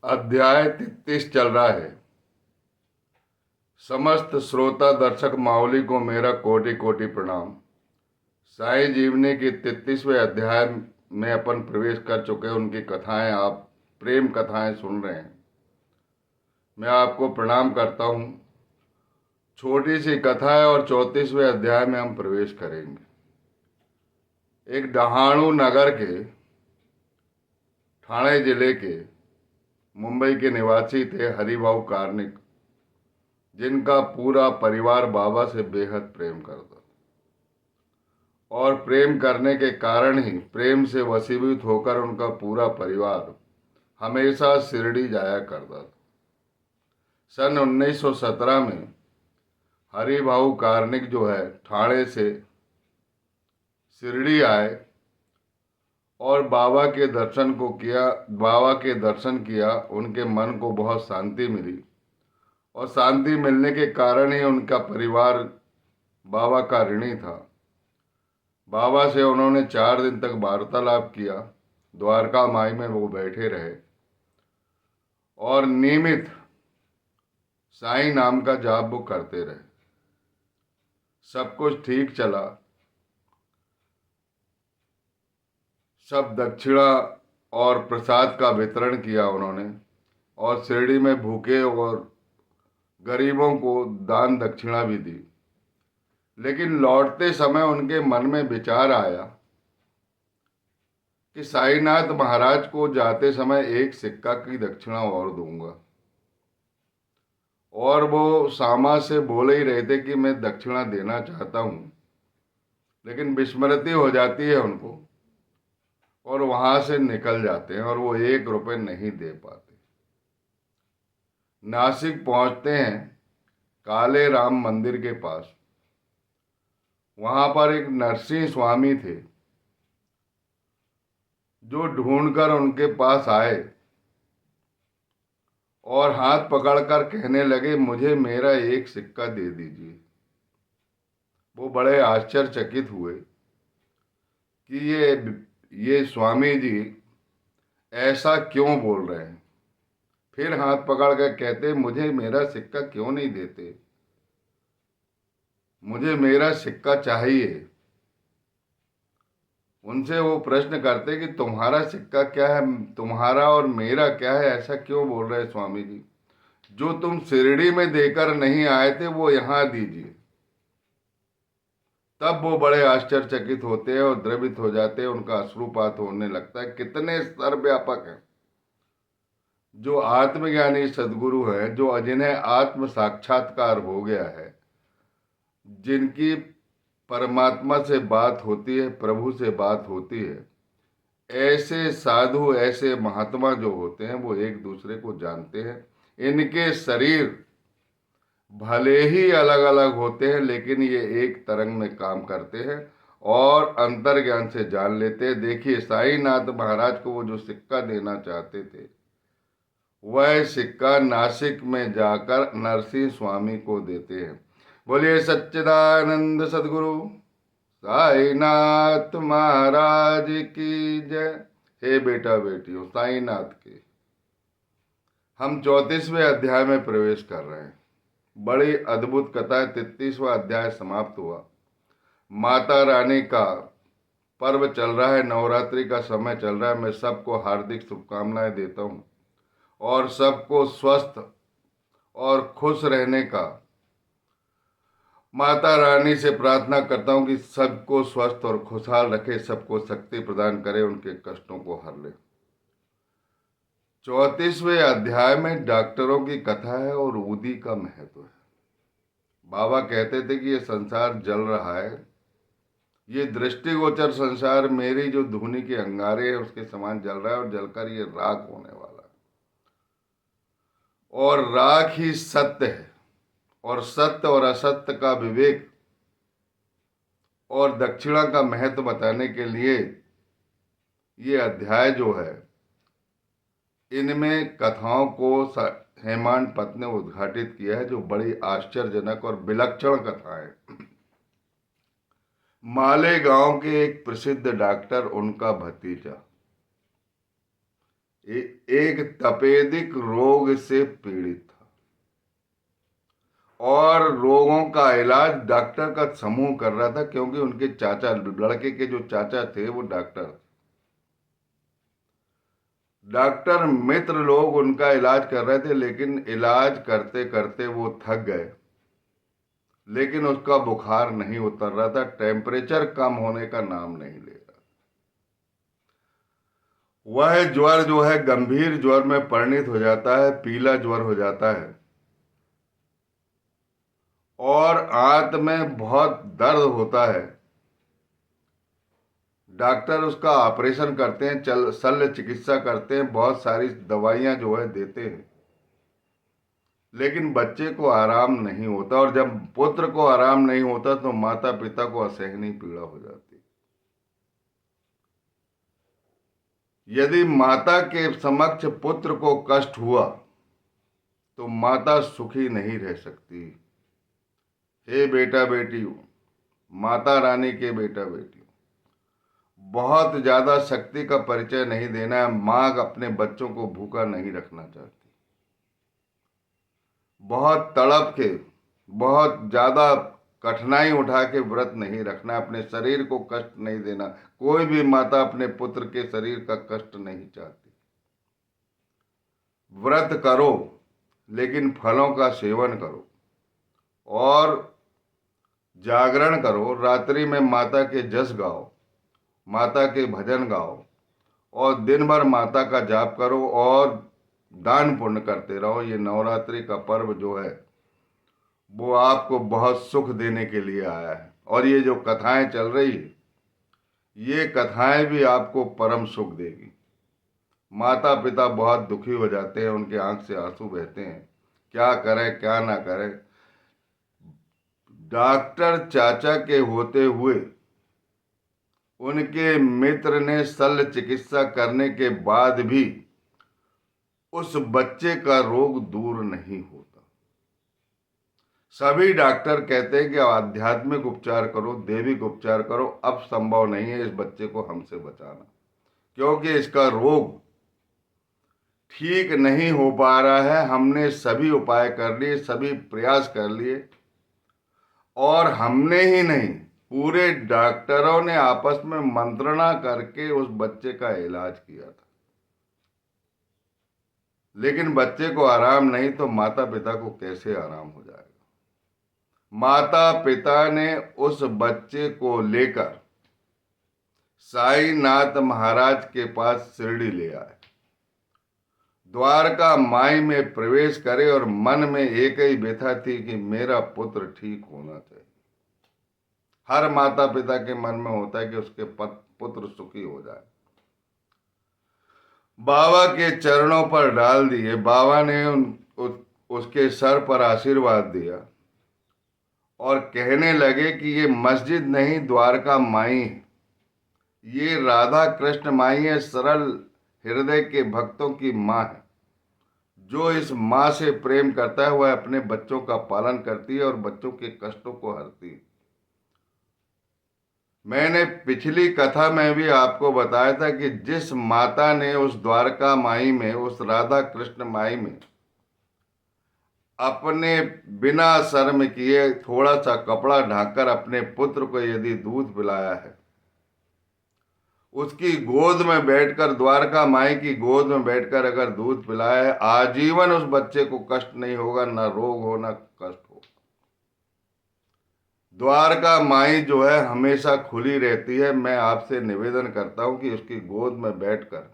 अध्याय 33 चल रहा है। समस्त श्रोता दर्शक मावली को मेरा कोटि कोटि प्रणाम। साईं जीवनी के 33वें अध्याय में अपन प्रवेश कर चुके हैं। उनकी कथाएं आप प्रेम कथाएं सुन रहे हैं। मैं आपको प्रणाम करता हूं। छोटी सी कथा है और 34वें अध्याय में हम प्रवेश करेंगे। एक डहाणू नगर के, ठाणे जिले के, मुंबई के निवासी थे हरिभाऊ कार्निक, जिनका पूरा परिवार बाबा से बेहद प्रेम करता और प्रेम करने के कारण ही प्रेम से वशीभूत होकर उनका पूरा परिवार हमेशा शिरडी जाया करता था। सन 1917 में हरिभाऊ कार्निक जो है ठाणे से शिरडी आए और बाबा के दर्शन किया। उनके मन को बहुत शांति मिली और शांति मिलने के कारण ही उनका परिवार बाबा का ऋणी था। बाबा से उन्होंने 4 दिन तक वार्तालाप किया। द्वारका माई में वो बैठे रहे और नियमित साईं नाम का जाप वो करते रहे। सब कुछ ठीक चला। सब दक्षिणा और प्रसाद का वितरण किया उन्होंने और शिरडी में भूखे और गरीबों को दान दक्षिणा भी दी। लेकिन लौटते समय उनके मन में विचार आया कि साईनाथ महाराज को जाते समय एक सिक्का की दक्षिणा और दूंगा। और वो सामा से बोले ही रहे थे कि मैं दक्षिणा देना चाहता हूं, लेकिन विस्मृति हो जाती है उनको और वहां से निकल जाते हैं और वो 1 रुपये नहीं दे पाते। नासिक पहुंचते हैं काले राम मंदिर के पास। वहां पर एक नरसिंह स्वामी थे जो ढूंढकर उनके पास आए और हाथ पकड़कर कहने लगे, मुझे मेरा एक सिक्का दे दीजिए। वो बड़े आश्चर्यचकित हुए कि ये स्वामी जी ऐसा क्यों बोल रहे हैं। फिर हाथ पकड़ कर कहते, मुझे मेरा सिक्का क्यों नहीं देते, मुझे मेरा सिक्का चाहिए। उनसे वो प्रश्न करते कि तुम्हारा सिक्का क्या है, तुम्हारा और मेरा क्या है, ऐसा क्यों बोल रहे स्वामी जी। जो तुम शिरडी में देकर नहीं आए थे वो यहां दीजिए। तब वो बड़े आश्चर्यचकित होते हैं और द्रवित हो जाते हैं। उनका अश्रुपात होने लगता है। कितने सर्वव्यापक हैं जो आत्मज्ञानी सदगुरु हैं, जो जिन्हें आत्म साक्षात्कार हो गया है, जिनकी परमात्मा से बात होती है, प्रभु से बात होती है। ऐसे साधु, ऐसे महात्मा जो होते हैं वो एक दूसरे को जानते हैं। इनके शरीर भले ही अलग अलग होते हैं लेकिन ये एक तरंग में काम करते हैं और अंतर ज्ञान से जान लेते हैं। देखिए साईनाथ महाराज को वो जो सिक्का देना चाहते थे, वह सिक्का नासिक में जाकर नरसिंह स्वामी को देते हैं। बोलिए सच्चिदानंद सदगुरु साईनाथ महाराज की जय। हे बेटा बेटियों, साईनाथ के हम 34वें अध्याय में प्रवेश कर रहे हैं। बड़ी अद्भुत कथा है। 33वां अध्याय समाप्त हुआ। माता रानी का पर्व चल रहा है, नवरात्रि का समय चल रहा है। मैं सबको हार्दिक शुभकामनाएं देता हूं और सबको स्वस्थ और खुश रहने का माता रानी से प्रार्थना करता हूं कि सबको स्वस्थ और खुशहाल रखे, सबको शक्ति प्रदान करे, उनके कष्टों को हर ले। 34वें अध्याय में डॉक्टरों की कथा है और ऊदी का महत्व है। बाबा कहते थे कि ये संसार जल रहा है, ये दृष्टिगोचर संसार मेरी जो धूनी के अंगारे है उसके समान जल रहा है और जलकर ये राख होने वाला है। और राख ही सत्य है और सत्य और असत्य का विवेक और दक्षिणा का महत्व बताने के लिए ये अध्याय जो है, इनमें कथाओं को हेमांड पत ने उद्घाटित किया है जो बड़ी आश्चर्यजनक और विलक्षण कथाएं। मालेगांव के एक प्रसिद्ध डॉक्टर, उनका भतीजा एक तपेदिक रोग से पीड़ित था और रोगों का इलाज डॉक्टर का समूह कर रहा था, क्योंकि उनके चाचा, लड़के के जो चाचा थे वो डॉक्टर थे। डॉक्टर मित्र लोग उनका इलाज कर रहे थे, लेकिन इलाज करते करते वो थक गए, लेकिन उसका बुखार नहीं उतर रहा था, टेम्परेचर कम होने का नाम नहीं ले रहा। वह ज्वर जो है गंभीर ज्वर में परिणित हो जाता है, पीला ज्वर हो जाता है और आंत में बहुत दर्द होता है। डॉक्टर उसका ऑपरेशन करते हैं, शल्य चिकित्सा करते हैं, बहुत सारी दवाइयां जो है देते हैं, लेकिन बच्चे को आराम नहीं होता। और जब पुत्र को आराम नहीं होता तो माता पिता को असहनीय पीड़ा हो जाती। यदि माता के समक्ष पुत्र को कष्ट हुआ तो माता सुखी नहीं रह सकती। हे बेटा बेटी, माता रानी के बेटा बेटी, बहुत ज्यादा शक्ति का परिचय नहीं देना है। मां अपने बच्चों को भूखा नहीं रखना चाहती। बहुत तड़प के, बहुत ज्यादा कठिनाई उठा के व्रत नहीं रखना, अपने शरीर को कष्ट नहीं देना। कोई भी माता अपने पुत्र के शरीर का कष्ट नहीं चाहती। व्रत करो, लेकिन फलों का सेवन करो और जागरण करो। रात्रि में माता के जस गाओ, माता के भजन गाओ और दिन भर माता का जाप करो और दान पुण्य करते रहो। ये नवरात्रि का पर्व जो है वो आपको बहुत सुख देने के लिए आया है। और ये जो कथाएं चल रही है, ये कथाएं भी आपको परम सुख देगी। माता पिता बहुत दुखी हो जाते हैं, उनके आंख से आंसू बहते हैं, क्या करें क्या ना करें। डॉक्टर चाचा के होते हुए उनके मित्र ने शल्य चिकित्सा करने के बाद भी उस बच्चे का रोग दूर नहीं होता। सभी डॉक्टर कहते हैं कि आध्यात्मिक उपचार करो, दैविक उपचार करो, अब संभव नहीं है इस बच्चे को हमसे बचाना, क्योंकि इसका रोग ठीक नहीं हो पा रहा है। हमने सभी उपाय कर लिए, सभी प्रयास कर लिए और हमने ही नहीं, पूरे डॉक्टरों ने आपस में मंत्रणा करके उस बच्चे का इलाज किया था, लेकिन बच्चे को आराम नहीं, तो माता पिता को कैसे आराम हो जाएगा। माता पिता ने उस बच्चे को लेकर साईनाथ महाराज के पास शिरडी ले आए। द्वारका माई में प्रवेश करे और मन में एक ही व्यथा थी कि मेरा पुत्र ठीक होना चाहिए। हर माता पिता के मन में होता है कि उसके पुत्र सुखी हो जाए। बाबा के चरणों पर डाल दिए। बाबा ने उसके सर पर आशीर्वाद दिया और कहने लगे कि ये मस्जिद नहीं, द्वारका माई है। ये राधा कृष्ण माई है, सरल हृदय के भक्तों की माँ है। जो इस माँ से प्रेम करता है वह अपने बच्चों का पालन करती है और बच्चों के कष्टों को हरती है। मैंने पिछली कथा में भी आपको बताया था कि जिस माता ने उस द्वारका माई में, उस राधा कृष्ण माई में अपने बिना शर्म किए थोड़ा सा कपड़ा ढांकर अपने पुत्र को यदि दूध पिलाया है, उसकी गोद में बैठकर, द्वारका माई की गोद में बैठकर अगर दूध पिलाया है, आजीवन उस बच्चे को कष्ट नहीं होगा, ना रोग हो ना कष्ट हो। द्वारका माई जो है हमेशा खुली रहती है। मैं आपसे निवेदन करता हूं कि उसकी गोद में बैठकर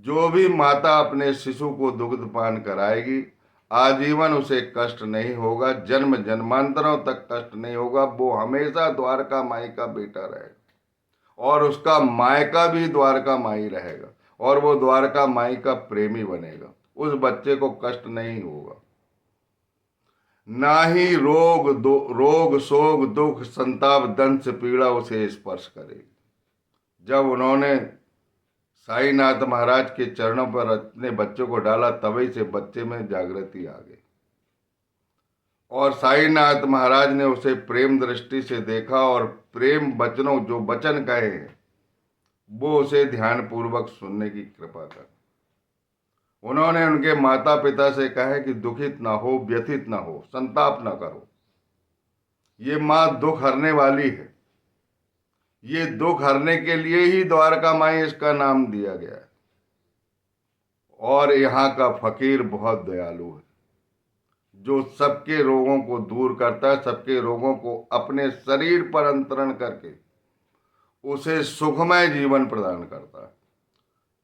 जो भी माता अपने शिशु को दुग्ध पान कराएगी, आजीवन उसे कष्ट नहीं होगा, जन्म जन्मांतरों तक कष्ट नहीं होगा। वो हमेशा द्वारका माई का बेटा रहेगा और उसका मायका भी द्वारका माई रहेगा और वो द्वारका माई का प्रेमी बनेगा। उस बच्चे को कष्ट नहीं होगा, ना ही रोग शोक दुख संताप दंश पीड़ा उसे स्पर्श करेगी। जब उन्होंने साईनाथ महाराज के चरणों पर अपने बच्चों को डाला, तभी से बच्चे में जागृति आ गई और साईनाथ महाराज ने उसे प्रेम दृष्टि से देखा और प्रेम वचनों, जो वचन कहे हैं वो उसे ध्यानपूर्वक सुनने की कृपा कर। उन्होंने उनके माता पिता से कहा है कि दुखित ना हो, व्यथित ना हो, संताप ना करो। ये माँ दुख हरने वाली है। ये दुख हरने के लिए ही द्वारका माई इसका नाम दिया गया है। और यहाँ का फकीर बहुत दयालु है, जो सबके रोगों को दूर करता है, सबके रोगों को अपने शरीर पर अंतरण करके उसे सुखमय जीवन प्रदान करता है।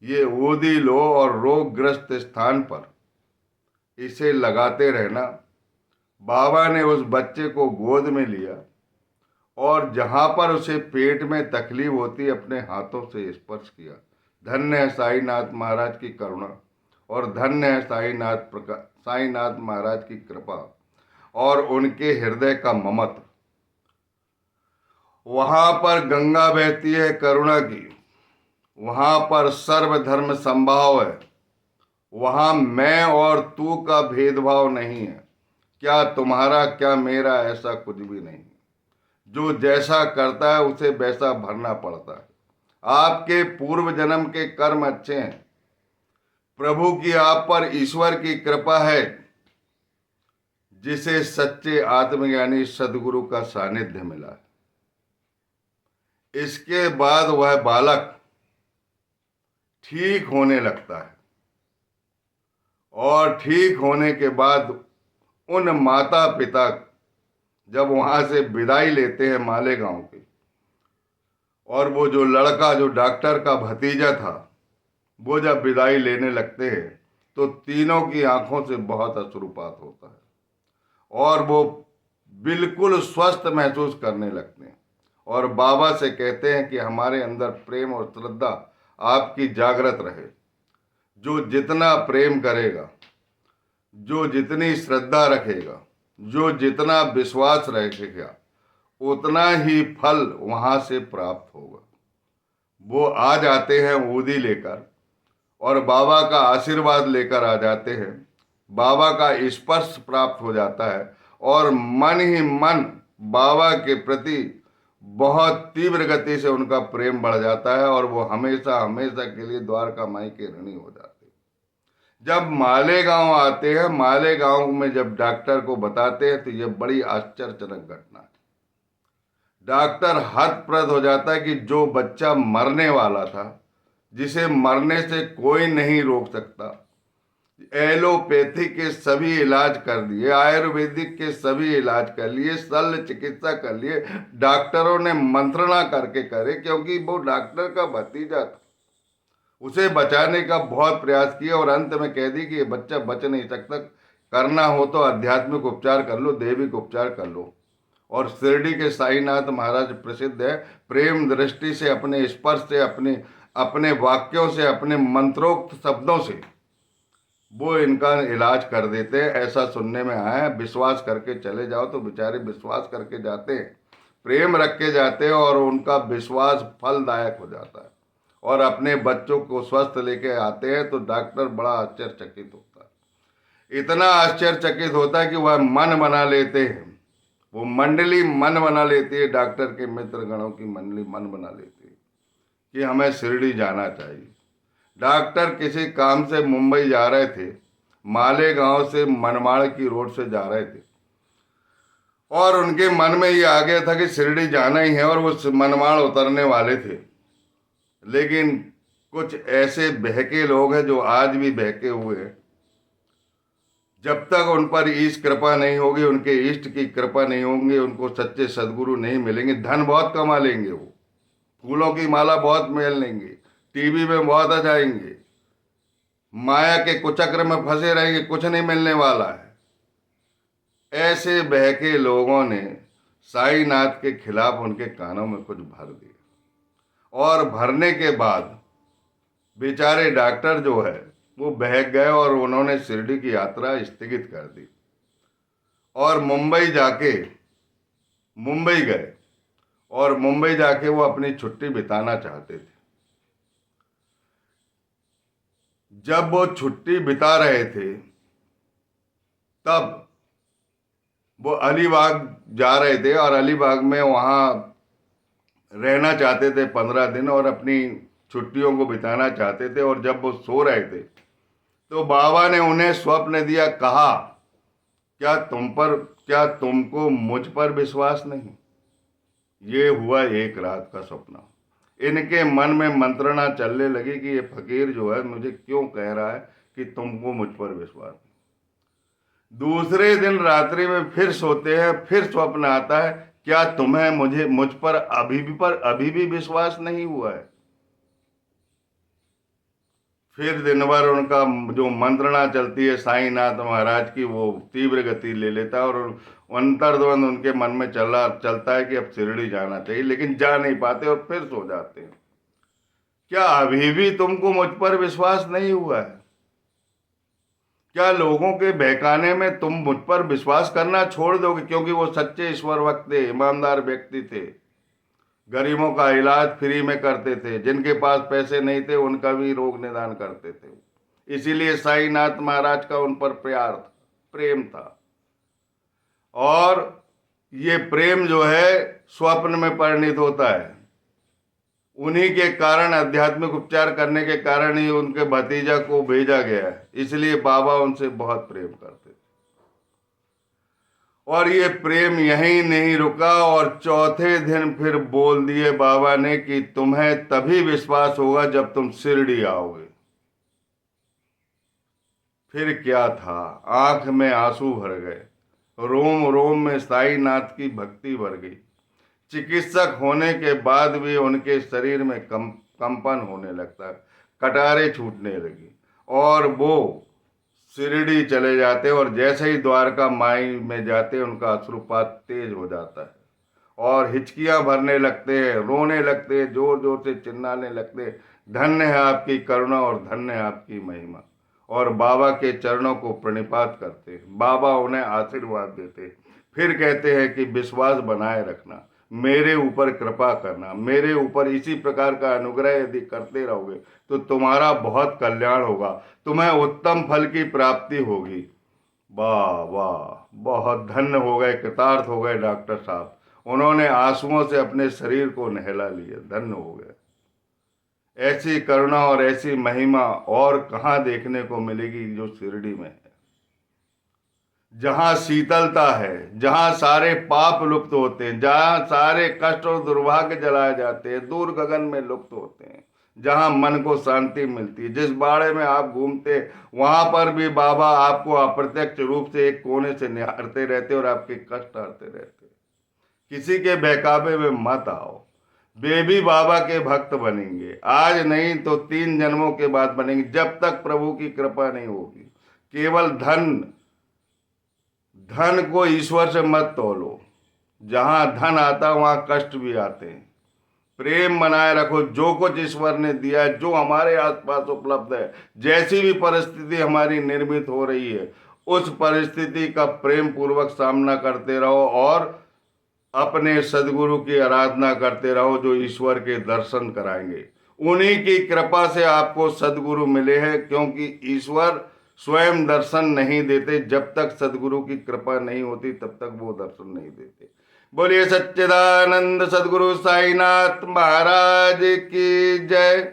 ये ओदी लो और रोगग्रस्त स्थान पर इसे लगाते रहना। बाबा ने उस बच्चे को गोद में लिया और जहां पर उसे पेट में तकलीफ होती अपने हाथों से स्पर्श किया। धन्य है साईनाथ महाराज की करुणा और धन्य है साईनाथ महाराज की कृपा और उनके हृदय का ममत्व। वहां पर गंगा बहती है करुणा की, वहां पर सर्वधर्म संभाव है, वहां मैं और तू का भेदभाव नहीं है। क्या तुम्हारा क्या मेरा, ऐसा कुछ भी नहीं। जो जैसा करता है उसे वैसा भरना पड़ता है। आपके पूर्व जन्म के कर्म अच्छे हैं, प्रभु की आप पर ईश्वर की कृपा है। जिसे सच्चे आत्मज्ञानी सदगुरु का सानिध्य मिला है, इसके बाद वह बालक ठीक होने लगता है और ठीक होने के बाद उन माता पिता जब वहां से विदाई लेते हैं मालेगांव के, और वो जो लड़का जो डॉक्टर का भतीजा था वो जब विदाई लेने लगते हैं तो तीनों की आंखों से बहुत अश्रुपात होता है और वो बिल्कुल स्वस्थ महसूस करने लगते हैं और बाबा से कहते हैं कि हमारे अंदर प्रेम और श्रद्धा आपकी जागृत रहे। जो जितना प्रेम करेगा, जो जितनी श्रद्धा रखेगा, जो जितना विश्वास रखेगा, उतना ही फल वहां से प्राप्त होगा। वो आ जाते हैं ऊदी लेकर और बाबा का आशीर्वाद लेकर आ जाते हैं। बाबा का स्पर्श प्राप्त हो जाता है और मन ही मन बाबा के प्रति बहुत तीव्र गति से उनका प्रेम बढ़ जाता है और वो हमेशा हमेशा के लिए द्वारका माई के ऋणी हो जाते हैं। जब मालेगांव आते हैं, मालेगांव में जब डॉक्टर को बताते हैं तो ये बड़ी आश्चर्यजनक घटना है। डॉक्टर हतप्रभ हो जाता है कि जो बच्चा मरने वाला था, जिसे मरने से कोई नहीं रोक सकता, एलोपैथी के सभी इलाज कर लिए, आयुर्वेदिक के सभी इलाज कर लिए, शल्य चिकित्सा कर लिए, डॉक्टरों ने मंत्रणा करके करे, क्योंकि वो डॉक्टर का भतीजा था। उसे बचाने का बहुत प्रयास किया और अंत में कह दी कि ये बच्चा बच नहीं सकता, करना हो तो आध्यात्मिक उपचार कर लो, दैविक उपचार कर लो। और शिरडी के साईनाथ महाराज प्रसिद्ध है, प्रेम दृष्टि से, अपने स्पर्श से, अपने अपने वाक्यों से, अपने मंत्रोक्त शब्दों से वो इनका इलाज कर देते हैं। ऐसा सुनने में आया है। विश्वास करके चले जाओ तो बेचारे विश्वास करके जाते हैं, प्रेम रख के जाते हैं और उनका विश्वास फलदायक हो जाता है और अपने बच्चों को स्वस्थ लेके आते हैं तो डॉक्टर बड़ा आश्चर्यचकित होता है। इतना आश्चर्यचकित होता है कि वह मन बना लेते हैं, वो मंडली मन बना लेती है, डॉक्टर के मित्र गणों की मंडली मन बना लेती है कि हमें शिरडी जाना चाहिए। डॉक्टर किसी काम से मुंबई जा रहे थे, मालेगांव से मनमाड़ की रोड से जा रहे थे और उनके मन में ये आ गया था कि शिरडी जाना ही है और वो मनमाड़ उतरने वाले थे। लेकिन कुछ ऐसे बहके लोग हैं जो आज भी बहके हुए हैं। जब तक उन पर ईश कृपा नहीं होगी, उनके इष्ट की कृपा नहीं होंगी, उनको सच्चे सदगुरु नहीं मिलेंगे। धन बहुत कमा लेंगे, वो फूलों की माला बहुत मेल लेंगे, टीवी में बहुत आ जाएंगे, माया के कुचक्र में फंसे रहेंगे, कुछ नहीं मिलने वाला है। ऐसे बहके लोगों ने साईनाथ के खिलाफ उनके कानों में कुछ भर दिया और भरने के बाद बेचारे डॉक्टर जो है वो बहक गए और उन्होंने शिरडी की यात्रा स्थगित कर दी और मुंबई गए और मुंबई जाके वो अपनी छुट्टी बिताना चाहते थे। जब वो छुट्टी बिता रहे थे तब वो अलीबाग जा रहे थे और अलीबाग में वहाँ रहना चाहते थे 15 दिन और अपनी छुट्टियों को बिताना चाहते थे, और जब वो सो रहे थे तो बाबा ने उन्हें स्वप्न दिया, कहा क्या तुमको मुझ पर विश्वास नहीं? ये हुआ एक रात का सपना। इनके मन में मंत्रणा चलने लगी कि ये फकीर जो है मुझे क्यों कह रहा है कि तुमको मुझ पर विश्वास नहीं। दूसरे दिन रात्रि में फिर सोते हैं, फिर स्वप्न आता है, क्या तुम्हें मुझ पर अभी भी विश्वास नहीं हुआ है? फिर दिन भर उनका जो मंत्रणा चलती है साईनाथ महाराज की, वो तीव्र गति ले लेता है, और अंतर्द्वंद उनके मन में चलता है कि अब शिरडी जाना चाहिए, लेकिन जा नहीं पाते और फिर सो जाते हैं। क्या अभी भी तुमको मुझ पर विश्वास नहीं हुआ है? क्या लोगों के बहकाने में तुम मुझ पर विश्वास करना छोड़ दोगे? क्योंकि वो सच्चे ईश्वर भक्त थे, ईमानदार व्यक्ति थे, गरीबों का इलाज फ्री में करते थे, जिनके पास पैसे नहीं थे उनका भी रोग निदान करते थे। इसीलिए साईनाथ महाराज का उन पर प्रेम था। और ये प्रेम जो है स्वप्न में परिणित होता है। उन्हीं के कारण, आध्यात्मिक उपचार करने के कारण ही उनके भतीजा को भेजा गया है। इसलिए बाबा उनसे बहुत प्रेम करते थे। और ये प्रेम यहीं नहीं रुका, और चौथे दिन फिर बोल दिए बाबा ने कि तुम्हें तभी विश्वास होगा जब तुम शिरडी आओगे। फिर क्या था, आंख में आंसू भर गए, रोम रोम में साईनाथ की भक्ति भर गई। चिकित्सक होने के बाद भी उनके शरीर में कंपन होने लगता, कटारे छूटने लगी, और वो शिरडी चले जाते, और जैसे ही द्वारका माई में जाते उनका अश्रुपात तेज हो जाता है, और हिचकियां भरने लगते हैं, रोने लगते हैं, जोर जोर से चिल्लाने लगते हैं, धन्य है आपकी करुणा और धन्य है आपकी महिमा। और बाबा के चरणों को प्रणिपात करते हैं। बाबा उन्हें आशीर्वाद देते हैं, फिर कहते हैं कि विश्वास बनाए रखना, मेरे ऊपर कृपा करना, मेरे ऊपर इसी प्रकार का अनुग्रह यदि करते रहोगे तो तुम्हारा बहुत कल्याण होगा, तुम्हें उत्तम फल की प्राप्ति होगी। वाह वाह, बहुत धन्य हो गए, कृतार्थ हो गए डॉक्टर साहब। उन्होंने आंसुओं से अपने शरीर को नहला लिया, धन्य हो गए। ऐसी करुणा और ऐसी महिमा और कहाँ देखने को मिलेगी जो शिरडी में है, जहां शीतलता है, जहां सारे पाप लुप्त होते हैं, जहां सारे कष्ट और दुर्भाग्य जलाए जाते हैं, दूर गगन में लुप्त होते हैं, जहां मन को शांति मिलती है। जिस बाड़े में आप घूमते वहां पर भी बाबा आपको अप्रत्यक्ष रूप से एक कोने से निहारते रहते और आपके कष्ट हरते रहते। किसी के बहकावे में मत आओ, वे भी बाबा के भक्त बनेंगे, आज नहीं तो 3 जन्मों के बाद बनेंगे, जब तक प्रभु की कृपा नहीं होगी। केवल धन को ईश्वर से मत तोलो, जहां धन आता वहां कष्ट भी आते हैं। प्रेम बनाए रखो, जो कुछ ईश्वर ने दिया है, जो हमारे आसपास उपलब्ध है, जैसी भी परिस्थिति हमारी निर्मित हो रही है, उस परिस्थिति का प्रेम पूर्वक सामना करते रहो, और अपने सदगुरु की आराधना करते रहो, जो ईश्वर के दर्शन कराएंगे। उन्हीं की कृपा से आपको सदगुरु मिले हैं, क्योंकि ईश्वर स्वयं दर्शन नहीं देते, जब तक सदगुरु की कृपा नहीं होती तब तक वो दर्शन नहीं देते। बोलिए सच्चिदानंद सदगुरु साईनाथ महाराज की जय।